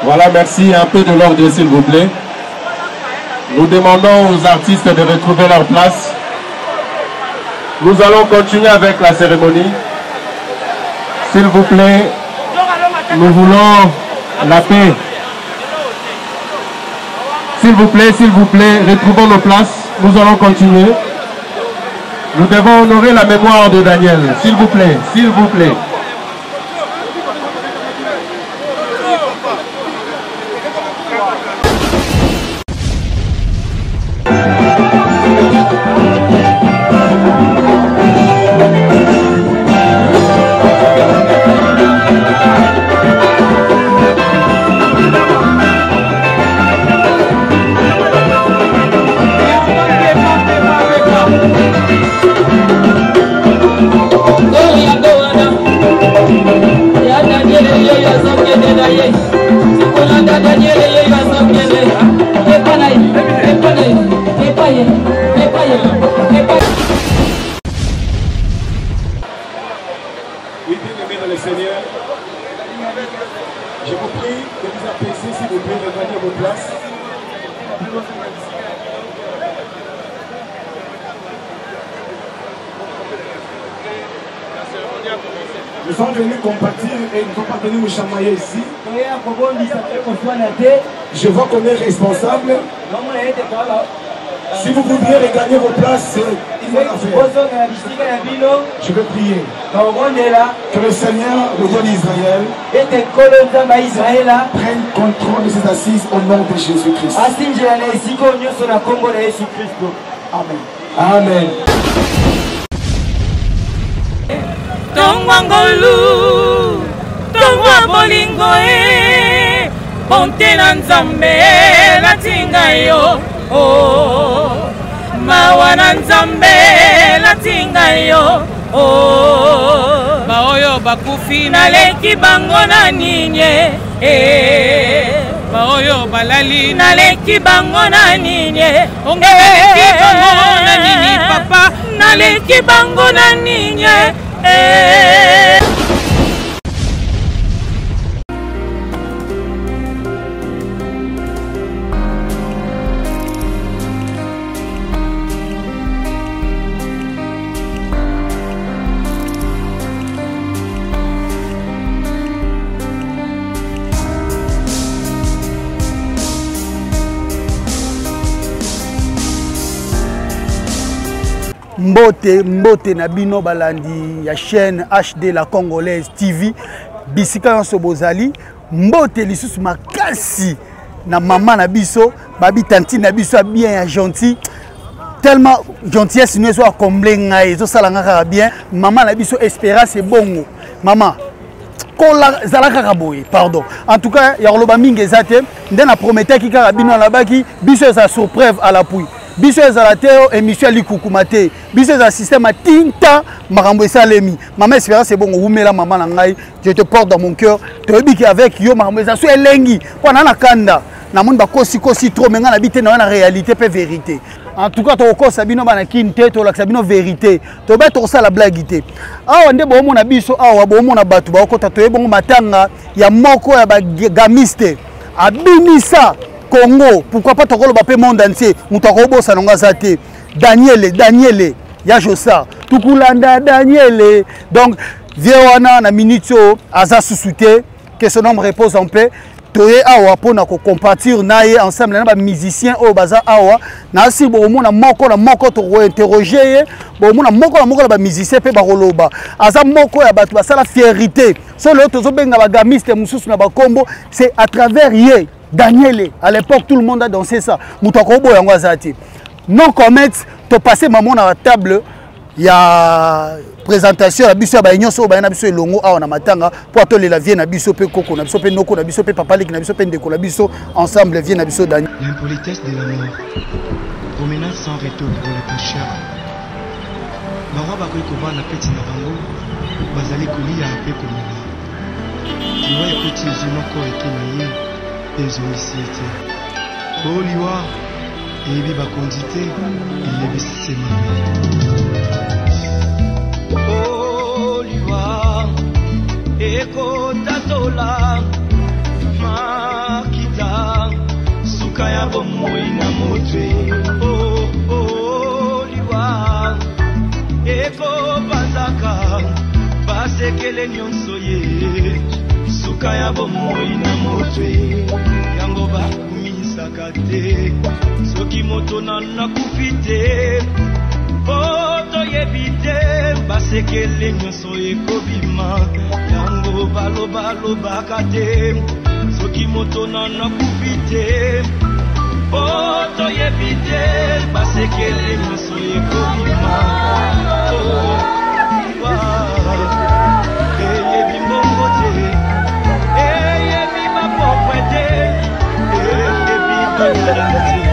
Voilà, merci. Un peu de l'ordre, s'il vous plaît. Nous demandons aux artistes de retrouver leur place. Nous allons continuer avec la cérémonie. S'il vous plaît, nous voulons la paix. S'il vous plaît, retrouvons nos places. Nous allons continuer. Nous devons honorer la mémoire de Daniel. S'il vous plaît, s'il vous plaît. Oui, bien-aimés dans le Seigneur, je vous prie de vous apaiser, s'il vous plaît, de gagner vos places. Nous sommes venus compatir et nous ne sommes pas venus nous chamailler ici. Je vois qu'on est responsable. Si vous voudriez regagner vos places, il faut la faire. Je veux prier que le Seigneur, le Dieu d'Israël, prenne contrôle de ces assises au nom de Jésus-Christ. Amen. Amen. Tongwangolu, tongwa bolingo e, ponte na nzambe la tinga yo, oh, mawa na nzambe la tinga yo, oh, baoyo bakufi na leki bango na ninye, baoyo balali na leki bango na ninye, ongeleki bango na nini papa, na leki bango na ninye. Mbote na bino balandi ya chaîne HD la Congolaise TV bisika yon sobozali mbote lisusu makasi na maman na biso babi tanti na biso bien ya gentil tellement gentillesse nous soit comblé ngai zo salanga ka bien maman na biso espérance bongo maman kola zalaka ka boye pardon en tout cas ya loba mingi ezate ndena prometteur ki ka bino la baki biso sa surpreuve à l'appui. Biso ezalateo émission likukumate biso za système tinta makambo esalemi maman espérance c'est bon oumela maman na ngai je te porte dans mon cœur te biki avec yo makambo ezaso elengi pona na kanda na monde ba kosi trop menga na bité na réalité pe vérité en tout cas to ko sabino bana kinte to la sabino vérité to ba to sala blaguité awa nde bo mona biso awa bo mona batu ba ko ta to ebongo matanga ya moko ya ba gamiste abinisa Congo, pourquoi pas tokolo bape monde entier, mutako bosa nonga zate. Daniele, ya Josa, tukulanda Daniele. Donc, Viewana na minutio aza susute, que son homme repose en paix. Toye awa po na ko compatir naye ensemble na ba musicien o baza awa na si bo mona moko to interroger bo mona moko ba musicien pe ba koloba aza moko ya batu basala fierté so le tozo benga ba gamiste mususu na ba kombo c'est à travers ye Daniele, à l'époque, tout le monde a dansé ça. Moutakobo yango azati. Non commet, to passer maman à la table, il y a présentation la biso ba nyonso ba na biso longo awa na matanga pour atteler la vie na biso pe koko na biso pe noko na biso pe papa lik na biso pe ndeko na biso ensemble vie na biso Daniel. L'impolitesse de la mort. Promenade sans retour pour les pécheurs. Bawa bakoy ko ba na peti na bango bazali kolia pe komela. Liwa ekoti ezumoko ekena ye. Ezomisiete. Oliwa ebi bakondite ebi sename. Oliwa eko tatola ma motwe liwa eko banzaka basekele nyonso ye suka ya bomoi na motwe yango bakumisaka te soki moto nanakufi te toyebi te basekele nyonso ekobima yango balobalobaka te soki moto nanakufi te toyebi te basekele nyonso ekobima eyebi mbongo te eyebi bapokwe te eyebi banyala te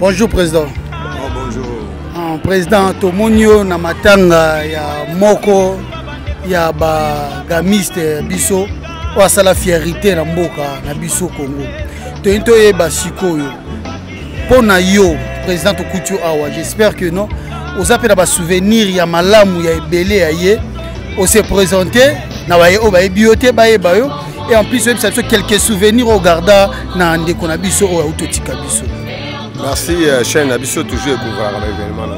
Bonjour président. Oh, bonjour. Président Tomonio na matanga ya moko ya ba gamiste biso osa la fierté na mboka na biso Congo. Tointo e basikoyo. Pona yo président Tokutu awa, j'espère que non. Aux appels à souvenir ya malamu ya ebele ya ye. On s'est présenté na baye o baye bioté baye bayo et en plus ça fait quelques souvenirs au garda na ndeko na biso o autotika biso. Merci chaîne Abisso toujours couvrir l'événement.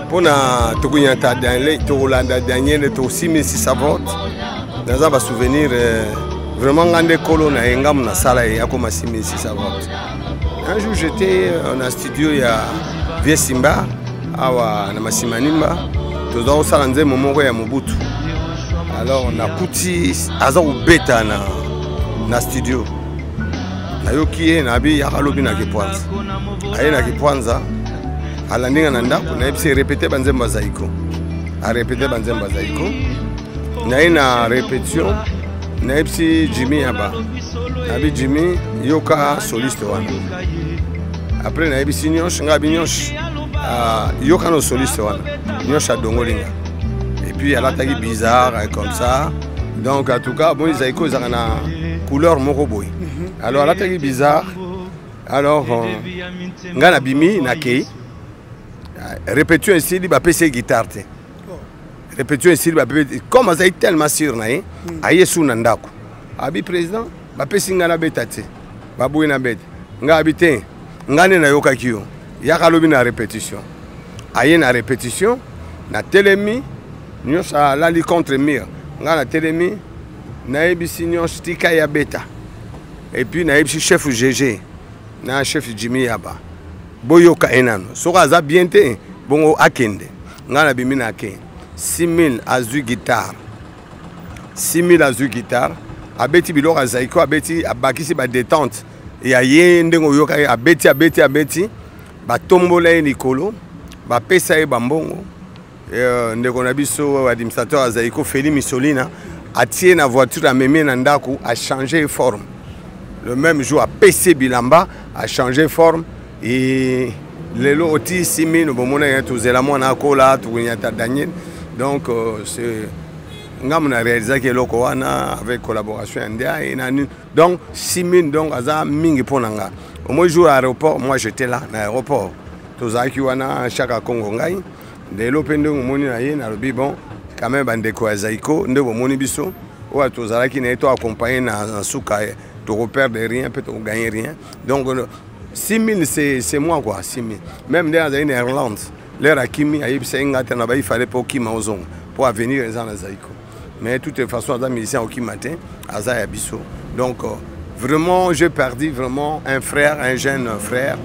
Pour na tokunyata danle tolanda Daniel to 6600 votes. Dans un souvenir vraiment grande colo na engam na sala ya comme 6600 votes. Un jour j'étais en studio ya Vieux Simba awa na Masimanimba tozo sala nze momoko ya Mobutu. Alors on a kuti aza ubeta na studio. Nayoki nabi yakalobi na kipwanza aye na kipwanza alandinga na ndako na epsi répéter banzemba zaiko a répéter banzemba zaiko na répétition na epsi Jimmy Yaba nabi Jimmy yoka soliste wana après na epsi nyosh ngabi nyosh yoka no soliste wana nyosh adongolinga et puis alataki bizarre comme ça donc en tout cas bon zaiko zakana couleur moko boy. Alors, là, c'est bizarre. Alors, ngana bimi na kei. Répétition ici, il va passer guitare. Répétition ici, il va passer. Comme ça est tellement sûr, na aye sou nandako. Abi président, va passer ngana betate. Babu na bet. Nga habité. Ngane na yoka kiyo. Yakalobi na répétition. Aye na répétition. Na telemi. Nyosa lali contre mire. Ngana telemi. Na ebisi nyos tika ya beta. Et puis, na chef GG, na chef Jimmy Yaba. Boyoka enano. Soka bien te, bongo akende. Ngana bimina ke. 6000 azu guitare. 6000 azu guitare. Abeti bilora zaiko, abeti abakisi ba détente. Et aye ndengo yoka abeti. Ba tombola e nikolo. Ba pesa e bambongo. Ndeko na biso administrateur a zaiko Feli Missolina. A tié na voiture a mémé nandaku a changé forme. Le même jour, à PC Bilamba a changé forme et les lots aussi 6000 tous les mois na kola tout Daniel. Donc c'est ngam na réalisé que lokoana avec collaboration india et donc 6000 donc aza mingi ponanga. Au moins jour à l'aéroport, moi j'étais là à l'aéroport. Tous aki wana chaka Congo ngai. De l'opendo moni na ye na lobi bon quand même bandeko azaiko ndebo moni biso ou à tous ala qui na to accompagner na suka. Tu ne perds rien, tu ne gagnes rien. Donc, 6000, c'est moi quoi, 6000. Même dans les Irlande, l'air à Kimi, il fallait pas Kimi pour venir les gens à Zaïko. Mais de toute façon, les musiciens au Kimi matin, à Zayabiso. Donc, vraiment, j'ai perdu vraiment un frère, un jeune frère,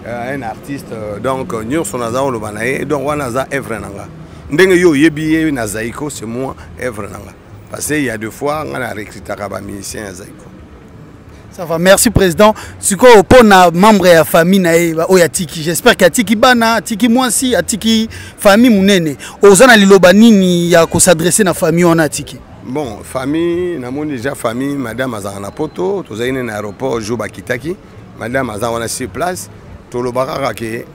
un artiste. Donc, nous sommes dans le Banaï, donc on a Evrenanga. Ndenge yo yebiye na Zaïko, c'est moi Evrenanga. Parce qu'il y a 2 fois, on a recruté un musicien à Zaïko. Ça va, merci président. Si vous avez un membre de la famille, j'espère qu'il y a Tiki Bana, Tiki Mwansi, Tiki famille Mounene. Vous avez l'obani qui s'adresser à la famille on a Tiki. Bon, famille, nous avons déjà famille, madame Azana Poto, nous avons un aéroport Juba Kitaki, madame Azana sur place, tout le barara qui est.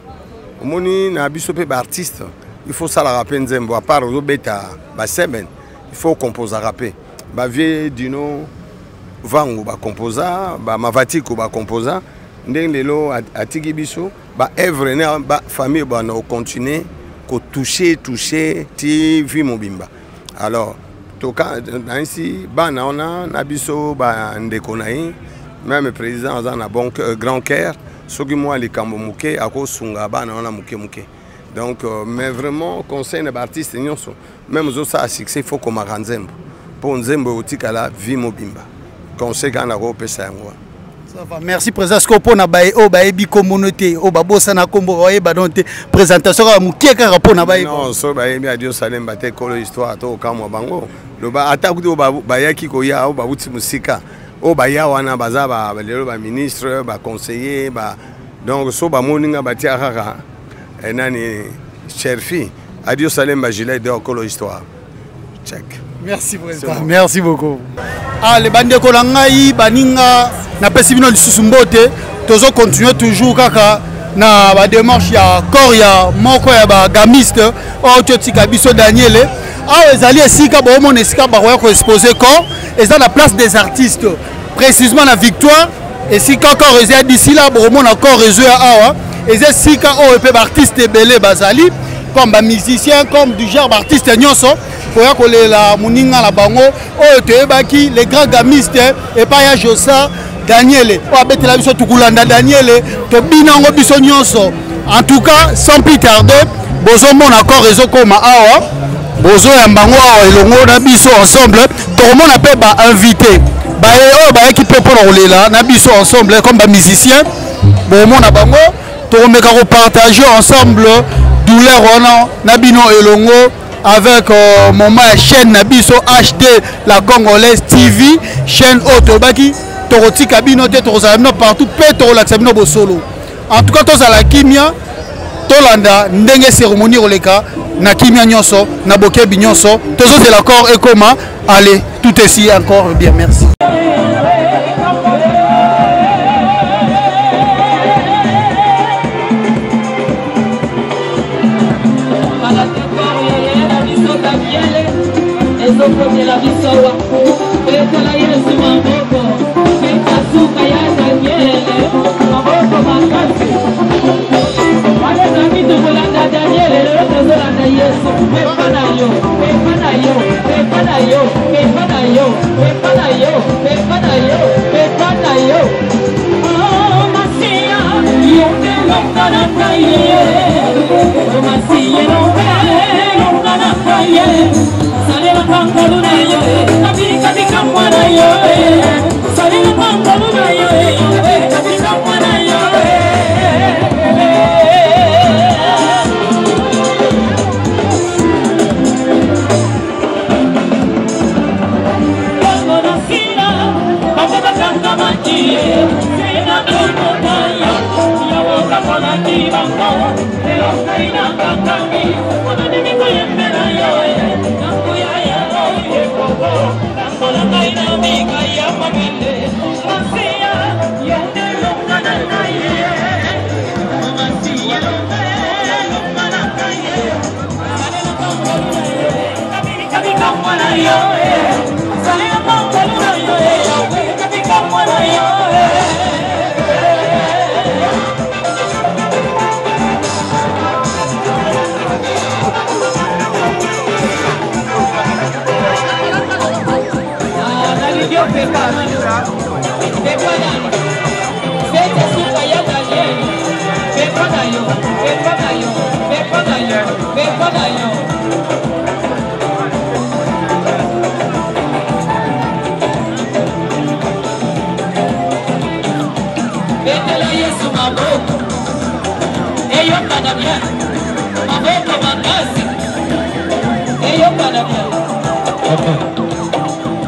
Nous avons un artiste, il faut ça la rappeler, à part le bêta, il faut composer à rappeler. Vieux Dino. Vangu ba composa ba mavatiko ba composa ndenge lelo atiki biso ba œuvre na ba famille ba na continuer ko toucher ti vi mobimba. Alors toka ainsi ba na ona na biso ba ndeko na yi même président za na bon grand cœur soki moi likambo muke akosunga ba na ona muke. Donc mais vraiment conseil na artiste nyonso même zo ça succès faut comme ranzembo pour nzembo otikala vi mobimba. Ça va, merci président. Est-ce qu'on peut avoir communauté au babosa na kombo présentation non, so ba Dieu salem bate kolo histoire to kama bango. Lo ba atakuti ba yaki ko ya ba uti musika. O ba ya wana bazaba ba lelo ba ministre, ba conseiller, ba donc so ba moninga ba tia kaka. Nani cherfi. Adieu salem ba gilet de kolo histoire. Check. Merci président. Merci beaucoup. Ah les bande ko langai baninga na pesi bino lisusu mbote tozo continuer toujours kaka na ba démarche ya corps ya moko ya ba gamiste o totika biso Daniel a ezali esika ba omona esika ba ko exposer corps eza la place des artistes précisément la victoire esika corps eza d'ici là ba omona corps réseau awa eza esika o pe ba artiste belé bazali comme ba musicien comme du genre artiste nyonso koya kolela muninga la bango o tebaki les grands gamistes et pas ya Josa Daniel o abetela biso tukulanda Daniel to binango biso nyonso en tout cas sans plus tarder bozo mon accord réseau comme awa bozo ya mbango awa elongo na biso ensemble to mona pe ba invité ba o ba équipe pour kolela na biso ensemble comme ba musicien bo mona bango to meka ko partager ensemble douleur on na bino elongo avec maman chaîne Nabiso HD la Congolaise TV chaîne Otobaki Toroti Kabino te Torozamino partout pe Torolaxamino Bosolo en tout cas tozala kimia tolanda ndenge cérémonie oleka na kimia nyonso na bokebi nyonso tozo de l'accord et comment allez tout ici encore bien merci. De la bisowa, preta la yesu maboko, preta suka ya Daniele, maboko makasi. Wale zamito kulanda Daniele, leo zolanda Yesu, pepana yo, pepana yo, pepana yo, pepana yo, pepana yo, pepana yo, pepana yo. Oh Masia, yo te lo kana kaye, oh Masia no kana kaye. Salina pangaluna yo, kabika bika mwana yo. Salina pangaluna yo, kabika bika mwana yo. Kongo na sina, baba kanga maji, sina kongo maya. Yawoka kona kibango, leo kaina kangangi, kona nimi kuyembela yo.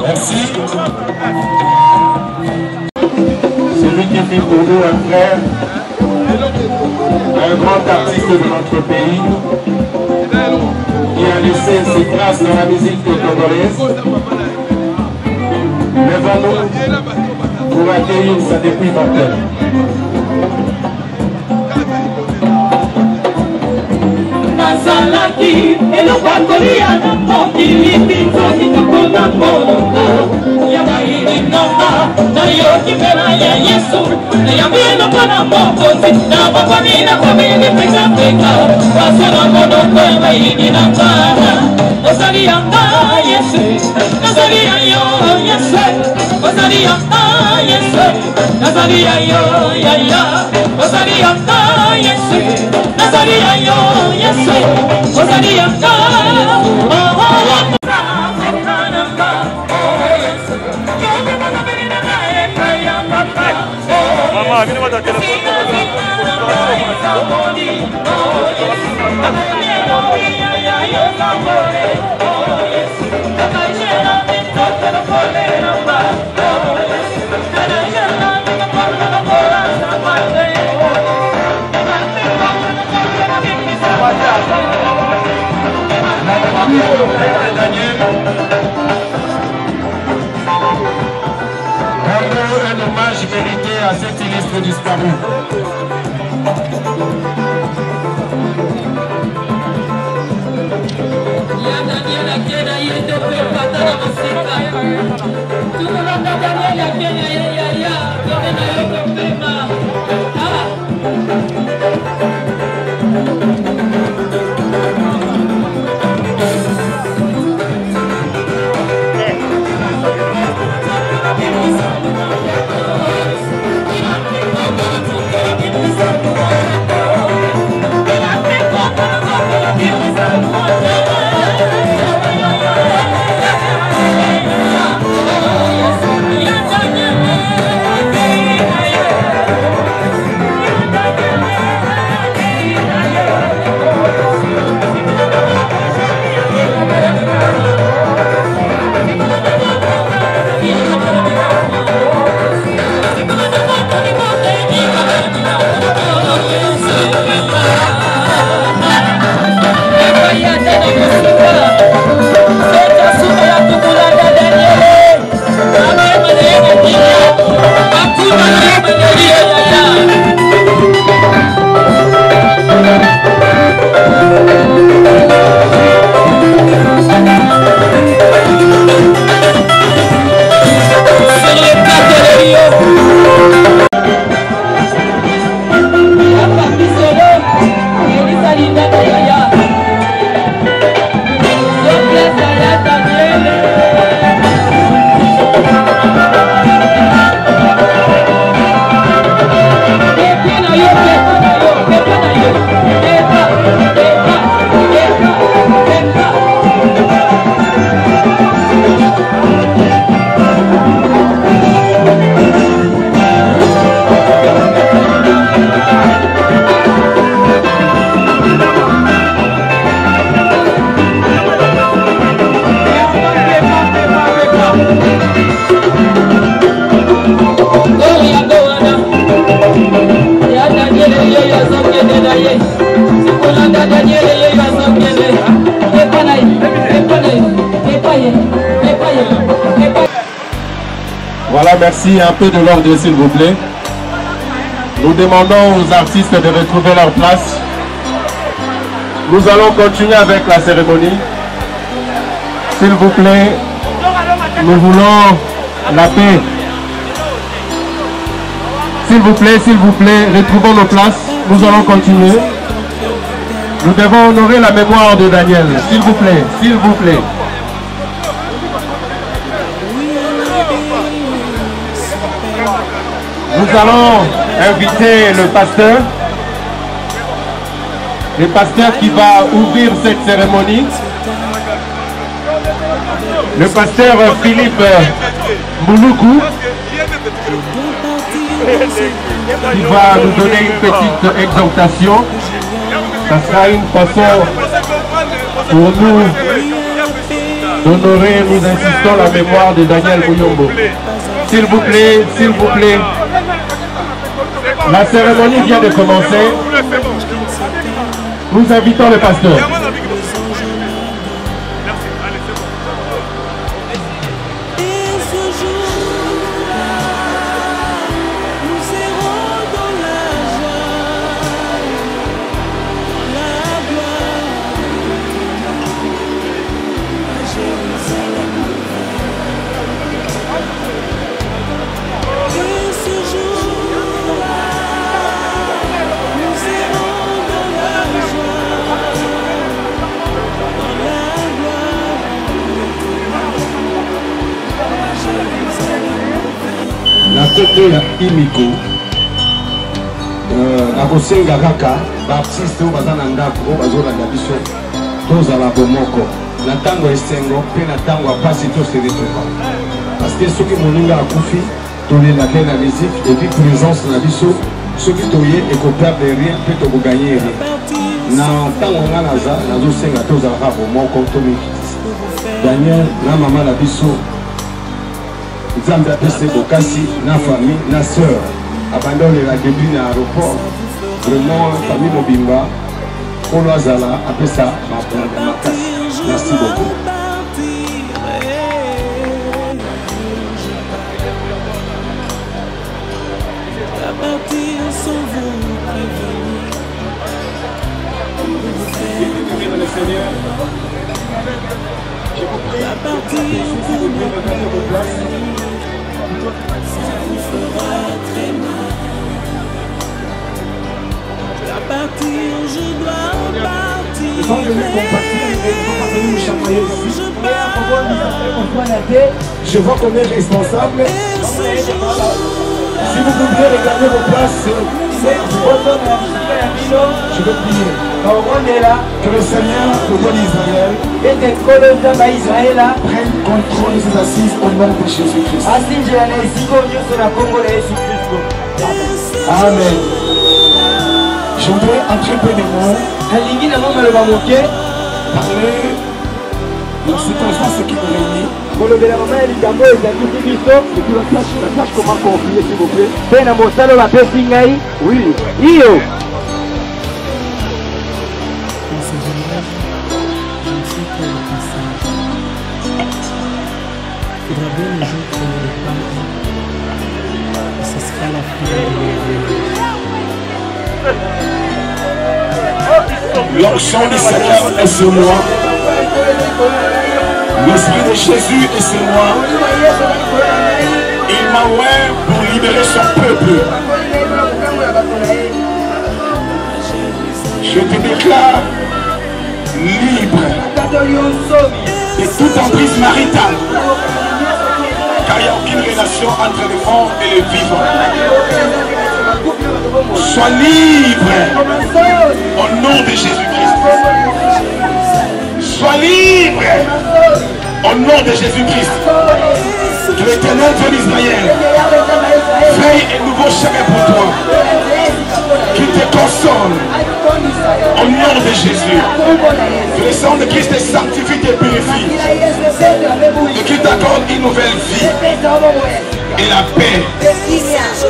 Merci. Celui qui fait pour nous un frère, un grand artiste de notre pays, qui a laissé ses traces dans la musique congolaise. Levons-nous pour accueillir sa dépouille mortelle. Nazalaki, elokakolia na mokili pinzoki tokona molongo ya bahili nanga na yoki mpela ya Yesu na yambi eloko na mokonzi na bokoni na komini pekapeka basala monoko ya bahili na ngana ozali yanga Yesu nazali ya yo Yesu ozali yanga Yesu nazali ya yo yaya ozali yanga Yesu nazali ya yo Yesu ozali yanga Mama, vieni guarda un hommage mérité à cet illustre disparu. Voilà, merci. Un peu de l'ordre, s'il vous plaît. Nous demandons aux artistes de retrouver leur place. Nous allons continuer avec la cérémonie. S'il vous plaît, nous voulons la paix. S'il vous plaît, retrouvons nos places. Nous allons continuer. Nous devons honorer la mémoire de Daniel. S'il vous plaît, s'il vous plaît. Nous allons inviter le pasteur qui va ouvrir cette cérémonie. Le pasteur Philippe Mouloukou, qui va nous donner une petite exhortation. Ça sera une façon pour nous d'honorer, nous insistons, la mémoire de Daniel Mouyombo. S'il vous plaît, s'il vous plaît. La cérémonie vient de commencer. Nous invitons le pasteur. côté ya Imiko akosenga kaka baartiste oyo baza na ndako oyo bazolanda biso tozala bomoko na ntango esengo mpe na ntango ya mpasi toseletoka parce que soki moninga akufi tolelaka na musique epuis présence na biso soki toye ekoperde rien mpe tokoganye rien na ntango nga naza nazosenga tozalaka bomoko tomikitisa Daniel na mama na biso Nzambe apese bokasi na famille na sœur abandonne la début na aéroport vraiment famille mobimba kolo azala apesa maponda makasi. Merci beaucoup. Seigneur. Je vous prie, s'il vous plaît, de gagner vos places. Ça vous fera très mal. Je dois partir, je dois partir. Ils sont venus compatir et ils sont pas venus nous chamailler ici. Je vois qu'on est responsable. Si vous voulez regarder vos places, je veux prier. Que le Seigneur, le roi d'Israël, prenne contrôle de ses assises au nom de Jésus-Christ. Amen. Je voudrais entrer peu de mots, parler de la circonstance qui nous réunit. Et que la tâche comment confier, s'il vous plaît. Oui. Il faudra bien un jour qu'on le parle. Et ce sera la fin. L'onction du Seigneur est sur moi. L'Esprit de Jésus est sur moi. Il m'a oint pour libérer son peuple. Je te déclare libre de toute emprise maritale. Car il n'y a aucune relation entre le mort et le vivant. Sois libre au nom de Jésus-Christ. Sois libre au nom de Jésus-Christ. Que l'Éternel Dieu d'Israël veille un nouveau chemin pour toi. Qu'il te console au nom de Jésus. Que le sang de Christ te sanctifie, te purifie. Et qu'il t'accorde une nouvelle vie et la paix.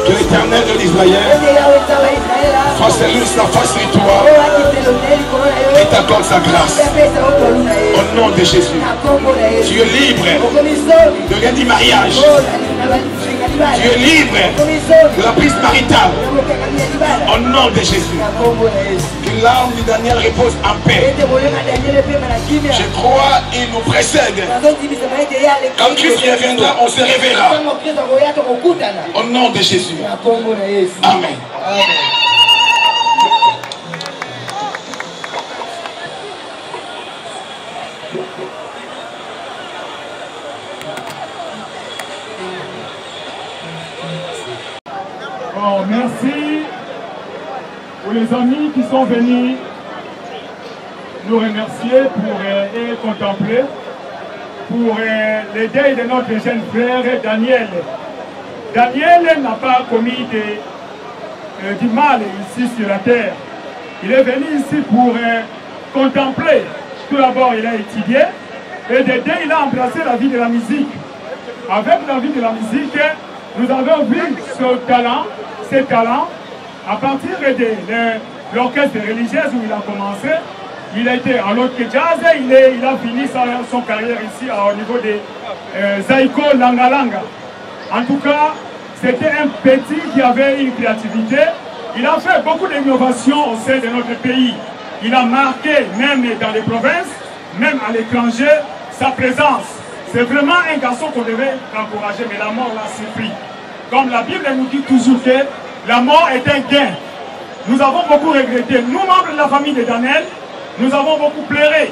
Que l'Éternel de l'Israël fasse sa face sur toi et t'accorde sa grâce. Au nom de Jésus. Tu es libre de rien du mariage. Tu es libre de la prise maritale. Au nom de Jésus. Que l'âme de Daniel repose en paix. Je crois il nous précède. Quand Christ reviendra, on se réveillera. Au nom de Jésus. Amen. Bon, merci pour les amis qui sont venus nous remercier et contempler pour le deuil de notre jeune frère Daniel. Daniel n'a pas commis du mal ici sur la terre. Il est venu ici pour contempler. Tout d'abord, il a étudié et de deux, il a embrassé la vie de la musique. Avec la vie de la musique, nous avons vu ses talents, à partir de l'orchestre religieux où il a commencé. Il a été à l'autre jazz, il a fini son carrière ici au niveau de Zaiko Langalanga. En tout cas, c'était un petit qui avait une créativité. Il a fait beaucoup d'innovations au sein de notre pays. Il a marqué, même dans les provinces, même à l'étranger, sa présence. C'est vraiment un garçon qu'on devait encourager, mais la mort l'a surpris. Comme la Bible nous dit toujours que la mort est un gain. Nous avons beaucoup regretté. Nous, membres de la famille de Daniel, nous avons beaucoup pleuré.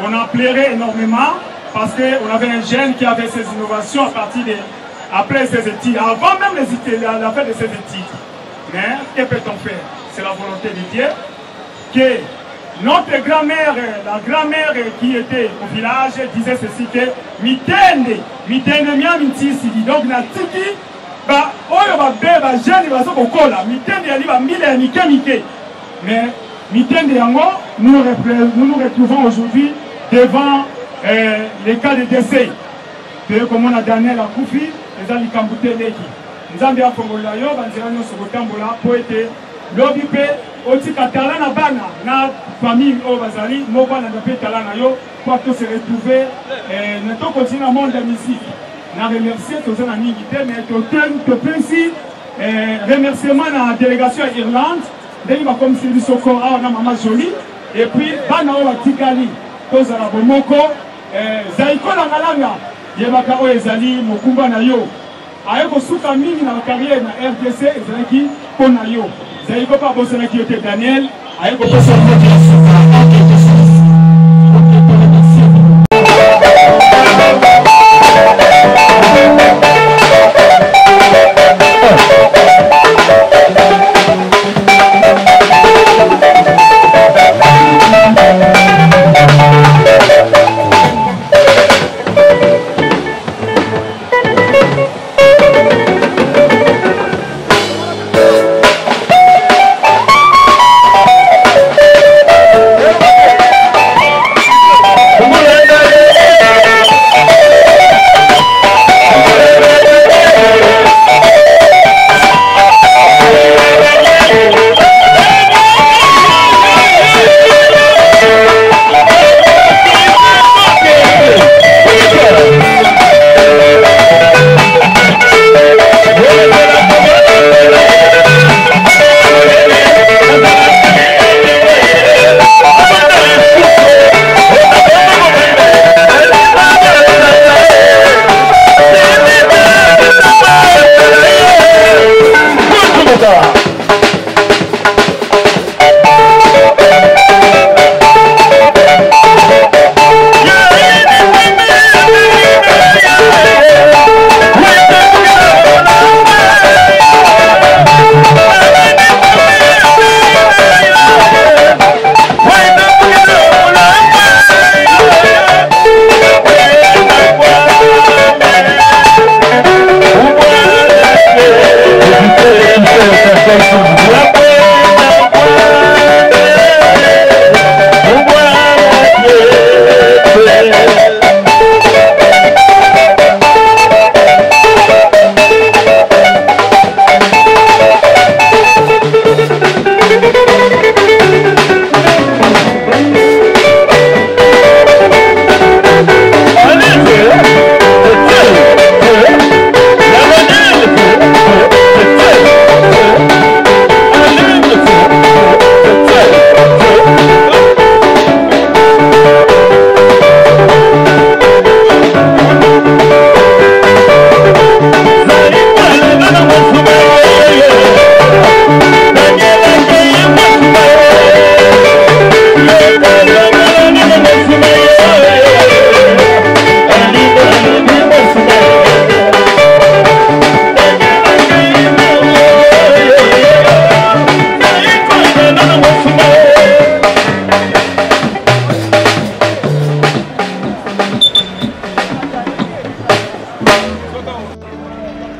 On a pleuré énormément parce qu'on avait un jeune qui avait ses innovations après ses études, avant même la fin de ses études. Mais que peut-on faire? C'est la volonté de Dieu. Que notre grand-mère, la grand-mère qui était au village, disait ceci que mitende mia mintisidi. Donc na tiki ba oyo ba beba jeune ba so kokola mitende ali ba mille ya mike. Mais mitende yango nous nous retrouvons aujourd'hui devant les cas de décès. Comme on a Daniel Akoufi, les ali kambute leki. Nzambe ya kongola yo banzira nyo sokotambola po ete lobi pe otika talana bana na famille o bazali moko na pe talana yo pour se retrouver na to continuer dans monde de musique. Na remercier tous les amis qui étaient mais to pensi remerciement na délégation à Irlande, dès va comme si soko a na mama Jolie et puis bana oyo batikali tozala bomoko zaiko na ngalanga yebaka oyo ezali mokumba na yo aye kosuka mingi na carrière na RDC ezalaki mpo na yo zaiko mpe abosanaki yo te Daniel aye koposa moto ya suka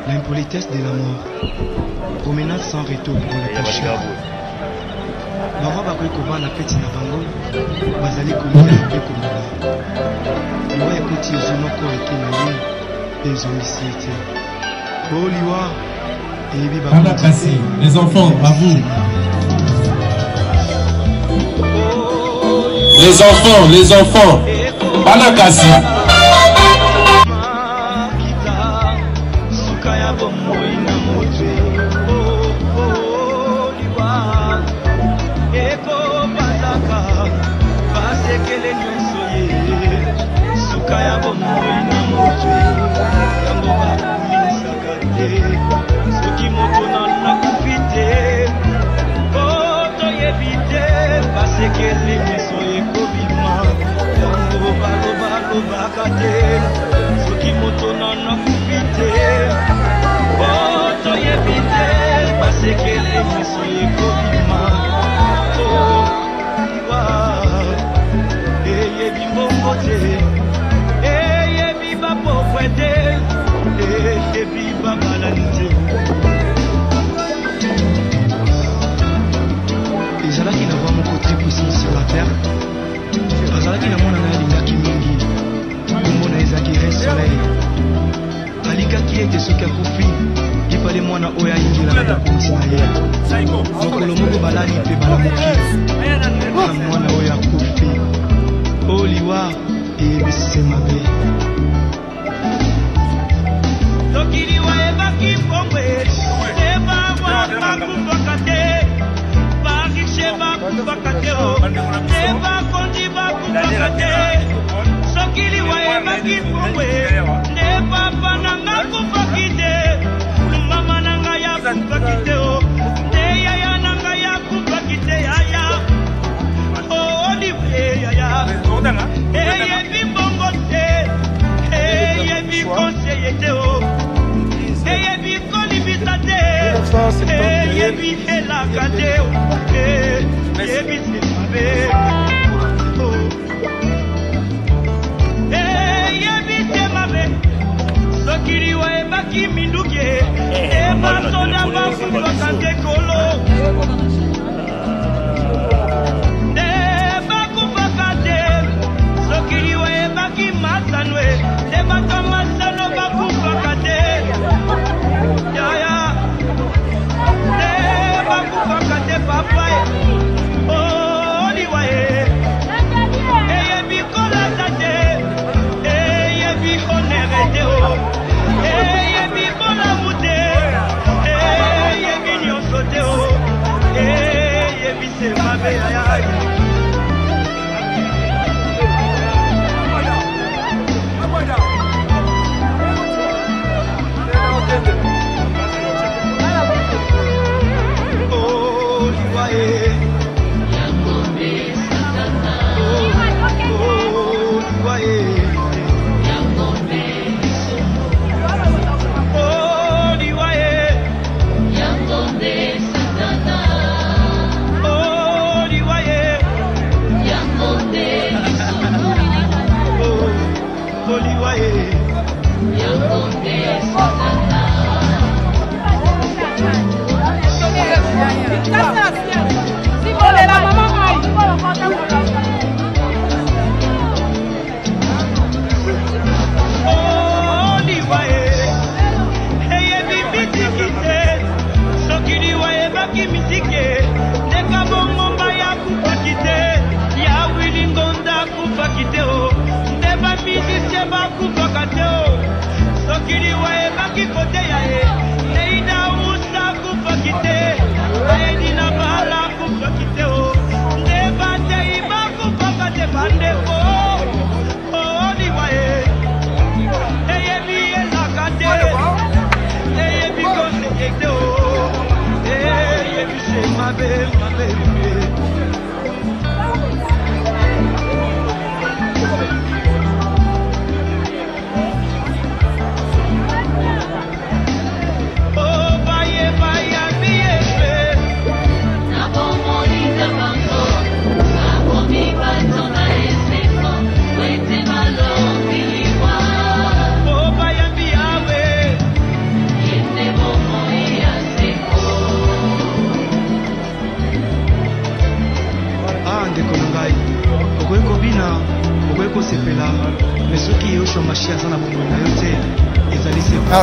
L'impolitesse de la mort. Promenade sans retour pour les pécheurs. Maman va koyeba na peti na bango. Bazali kolia pe komela. Liwa ekoti ezonoko ekenali ezomisiete. Oh liwa ebi ba. Les enfants, à vous. Les enfants. Banakasi. ezalaki na va moko te puissance sur la terre azalaki na mwana na alingaki mingi komona ezalaki re soleil alikaki ete soki akufi ifale mwana oyo ayingelaka bokonzi na ye mokolo moko balali mpe balamoki na mwana oyo akufi o liwa eyebisi mabe soki liwa ebaki mbongwe ebawakakufaka te bakisheba bakateo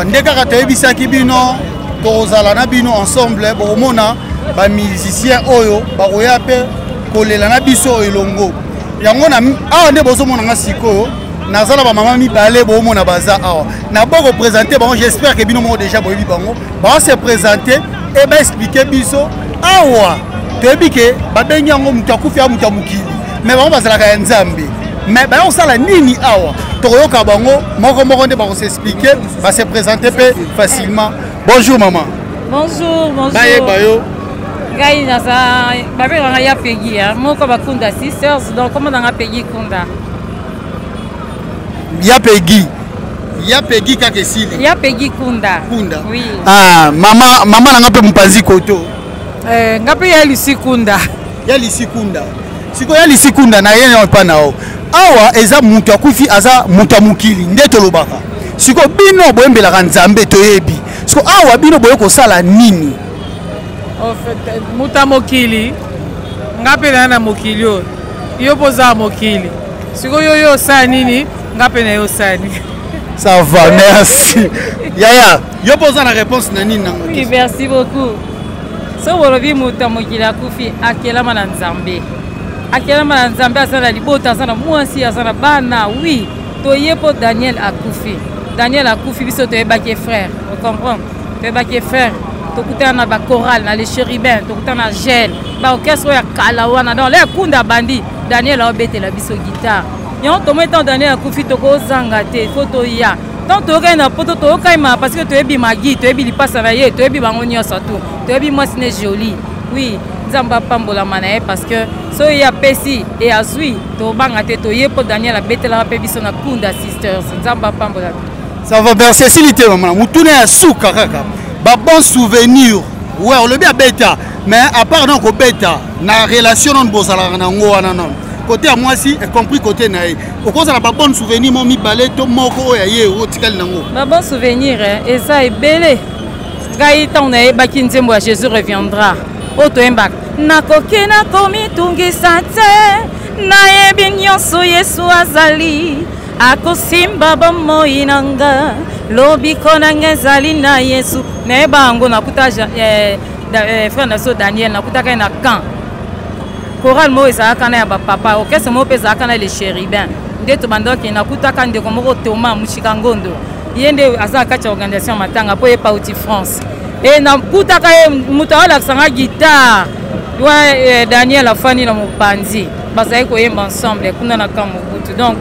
ndeka toyebisaki bino tozala na bino ensemble bomona ba musicien oyo bakoya pe kolela na biso elongo yango na awa nde bozomona nga sikoyo nazala ba mama mibale bomona baza awa na boko présenter bango j'espère que bino mo déjà boyebi bango ba se présenter et ba expliquer biso awa toyebi ke babengi yango mutu akufi ya mutu ya mokili mais bango bazalaka ya nzambe mais on sala nini awa tokoyoka bango moko nde bako s'expliquer ba se présenter peu facilement. Bonjour maman. Bonjour. Baye bayo. Gai nasa babe nga ya pegi hein moko bakunda sisters donc comment nga pegi kunda. Ya pegi kake sili. Ya pegi kunda. Oui. Ah mama nga pe mpanzi koto. Ngape ya lisikunda. Siko ya lisikunda na yene pa nao. Awa eza mutu akufi aza mutu mukili nde tolobaka. Siko bino boyembelaka nzambe toyebi. Siko awa bino boye kosala nini? En fait mutu mukili ngape na mukili yo poza mukili. Siko yo sa nini ngape na yo sa nini. Ça va, merci. Yaya, yo poza na réponse na nini nango? Oui, merci beaucoup. So bolobi mutu mukili akufi akelama na nzambe. Akelama na nzambe azana libota azana mwasi azana bana oui toyepo Daniel akufi biso toyebaki frère vous comprenez toyebaki frère tokutana na ba chorale na les chérubins tokutana na gel ba orchestre ya kala wana dans les kunda bandi Daniel obetela biso guitare yon tometan Daniel akufi tokozanga te photo ya donc tokai na poto tokai ma parce que toyebi magi toyebi lipasa na ye toyebi bango nyonso tout toyebi mwasi ne joli oui nzamba pambola manaye parce que so ya pesi et azui to banga te to yepo Daniel abetela pe biso na Kunda Sisters nzamba pambola ça va bien Cécilité maman mutune ya suka kaka ba bon souvenir ouais on le bien beta mais à part donc beta na relation non bozala na ngo wana non côté à moi si y compris côté na au cause la ba bon souvenir mon mi balé to moko ya ye o tikali nango ba bon souvenir et ça est belé ngai tant na baki nzembo ya Jésus reviendra oto embak nakoki nakomi tungisa te nayebi nyonso Yesu azali akosimba bomoi nanga lobiko nanga ezali na Yesu nayeba yango nakuta frère naso Daniel nakutaka na camp choral mo ezalaka na ya bapapa orchestre mo mpe ezalaka na le chérubin nde tobandoki nakutaka ndeko moko Thomas Mushika Ngondo ye nde aza kati ya organisation matanga mpo ye pauti France e nakutaka ye moto alakisanga guitare wa Daniel afani na mopanzi bazali koyemba ensemble kuna na camp Mobutu donc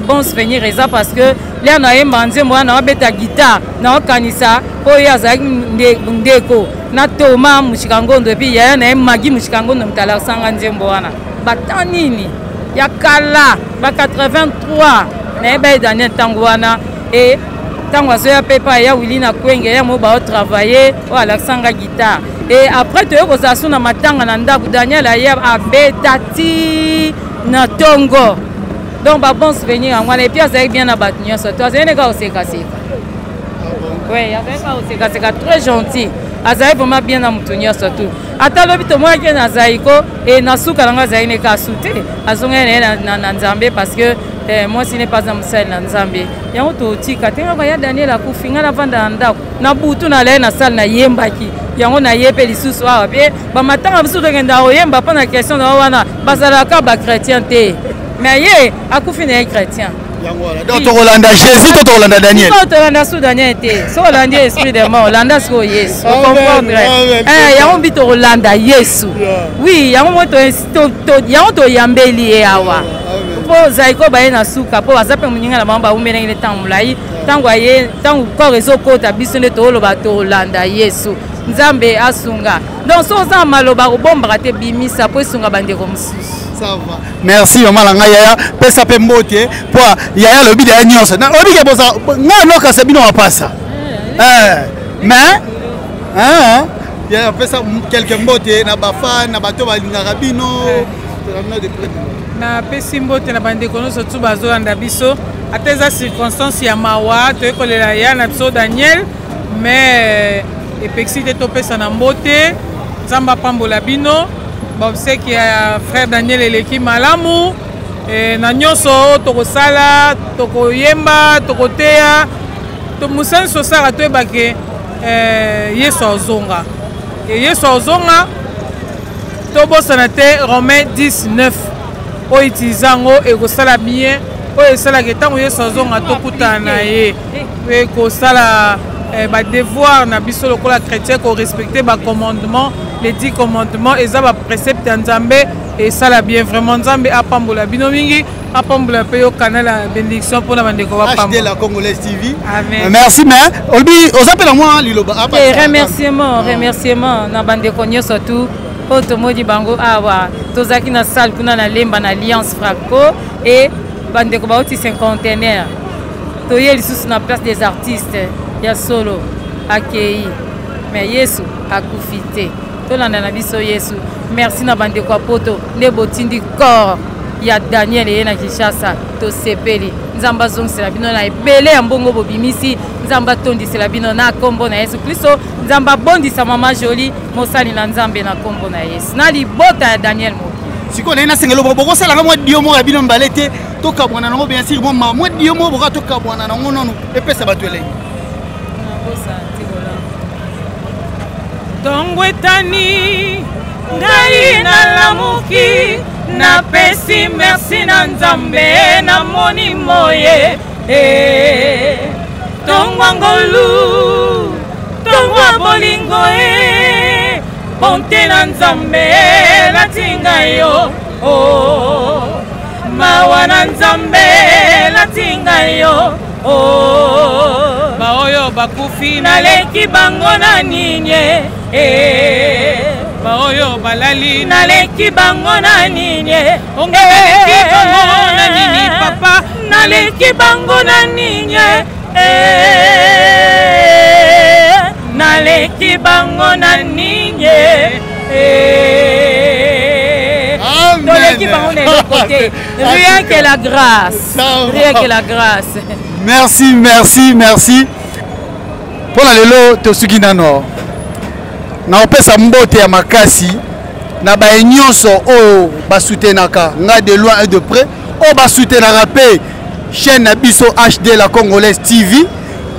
bon souvenir eza parce que lia nayemba nzembo wana wabeta guitare naokanisa mpo ye azalaki ndeko na Thomas Mushika Ngondo epi yaya na ye Magi Mushika Ngondo mutalakisanga nzembo wana bata nini ya kala ba 83 nayeba ye Daniel ntango wana e ntango azoya pepa ya wili na kwenge ya mo baotravaille oyo alakisanga guitare et après toye kozala so na matanga na ndako Daniel aye abeta ti na tongo donc ba bon souvenir yango wana epuis azalaki bien na bato nyonso to azali neka kosekaseka oui azalaki kosekaseka très gentil azali vraiment bien na moto nyonso tu ata lobi tomonaki na zaiko e na suka nango azali neka asu te azongaki na Nzambe parce que moi ce n'est pas un mosali na Nzambe yango totika te ngaka ya Daniel akufi nga navanda na ndako na butu nalaye na sale nayembaki yango naye mpe lisusu awa mpe bamatanga biso tokenda koyemba mpo na question na wana bazalaka bachrétien te mais ye akufi na ye chrétien donc tokolanda Jésus to tokolanda Daniel tolanda su Daniel te so olandi esprit de mort olanda sikoyo Yesu ocomprendre yango mbi tokolanda Yesu oui yango mo yango toyambeli ye awa mpo zaiko baye na suka mpo baza mpe moninga na bango baumeli ngene ntango molai ntango corps ezokota biso nde tooloba tolanda Yesu Nzambe asunga donc so oza maloba kobombaka te bimisa mpo esunga bandeko mosusu. Ça va. Merci maman la ngaya pesa pe mbote po yaya lobi de nyonso na lobi ke boza ngano ka sabino wapasa mais ya pesa quelques mbote na bafa na bato balingaka bino na pesi mbote na bandeko nyonso tu bazolanda biso ata eza circonstance ya mawa toyekolela ya na biso Daniel mais epekisi te topesa na mbote Nzambe apambola bino baobseki ya frère Daniel eleki malamu na nyonso tokosala tokoyemba tokoteya mosali sosala toyebake Yesu azonga Yesu azonga tobosana te Romain 19 oyo itiliza yango ekosala bien oyo esalaka ntango Yesu azonga tokutana na ye ekosala devoir na biso lokola chrétien ko respecter ba commandement les 10 commandements et ça ba précepte Nzambe et ça la bien vraiment Nzambe apambola bino mingi apambola pe yo canal la bénédiction pour na bandeko ba pambola HD la Congolaise TV. Amen. Merci mais olbi ozapela moi liloba remerciement na bandeko nyonso tu po tomodi bango awa tozaki na salle kuna na lemba na Alliance Franco et bandeko ba oti 50aire toye lisusu na place des artistes ya solo akei mais Yesu akufi te tolanda na biso Yesu merci na bandeko ya poto nde botindi corps ya Daniel ye na Kinshasa tosepeli Nzambe azongisela bino na ebele ya mbongo bobimisi Nzambe atondisela bino na kombo na Yesu Kristo Nzambe abondisa mama Jolie mosali na Nzambe na kombo na Yesu na libota ya Daniel Moki siko na sengelo bokosala na mwa diomo ya bino mbalete tokabwana nango bien sûr mwa diomo boka tokabwana nango nono epesa bato elengi tongwetani ngai nalamuki napesi merci na Nzambe na moni moye tongwa ngolu tongwa bolingo bonte na Nzambe latinga yo mawa na Nzambe latinga yo baoyo bakufi naleki bango na nini baoyo balali naleki bango na nini naleki bango na nini papa naleki bango na nini naleki bango na nini toleki bango na côté rien que la grâce rien que la grâce. Merci, merci, merci. Pour la lelo tosuki nano. Na opesa mbote ya makasi na ba nyonso o ba soutenaka nga de loin et de près o ba soutenaka pe chaîne na biso HD la Congolaise TV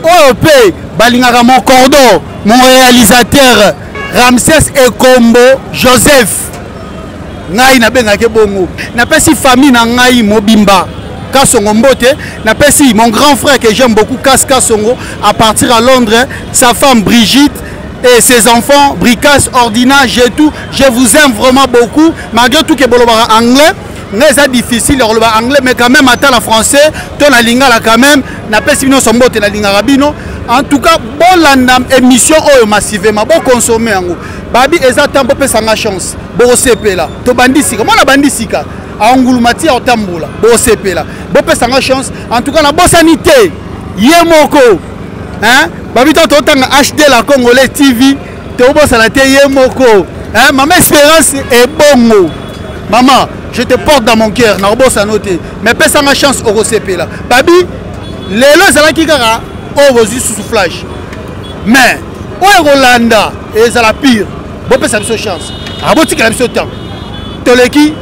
o pe balingaka mon cordon mon réalisateur Ramsès Ekombo Joseph ngai na bengaka bongo na pesi famille na ngai mobimba Kasongo Mbote, n'appelle mon grand frère que j'aime beaucoup, Kasongo, à partir à Londres, sa femme Brigitte et ses enfants, Bricas, Ordina, j'ai tout. Je vous aime vraiment beaucoup, malgré tout que je parle anglais. C'est difficile de parler anglais, mais quand même, attends la français, ton la lingala quand même, n'appelle si nous sommes la lingala rabino. En tout cas, bon émission massivement, bon consommer en Babi exactement pour faire sa chance. Bon CP là, to bandisika, moi la bandisika. A Angulumati au Tamboula, bon CP là. Bon pesa nga chance. En tout cas la bonne sanité. Yemoko. Hein? Babi to tanga HD la Congolaise TV. Te bon sanité Yemoko. Hein? Maman espérance est bongo. Maman, je te porte dans mon cœur. Na bon sanoté. Mais pesa nga chance au CP là. Babi, lelo zala kikara o vozi sous soufflage. Mais o Rolanda et zala pire. Bon pesa biso chance. A botika biso temps. Toleki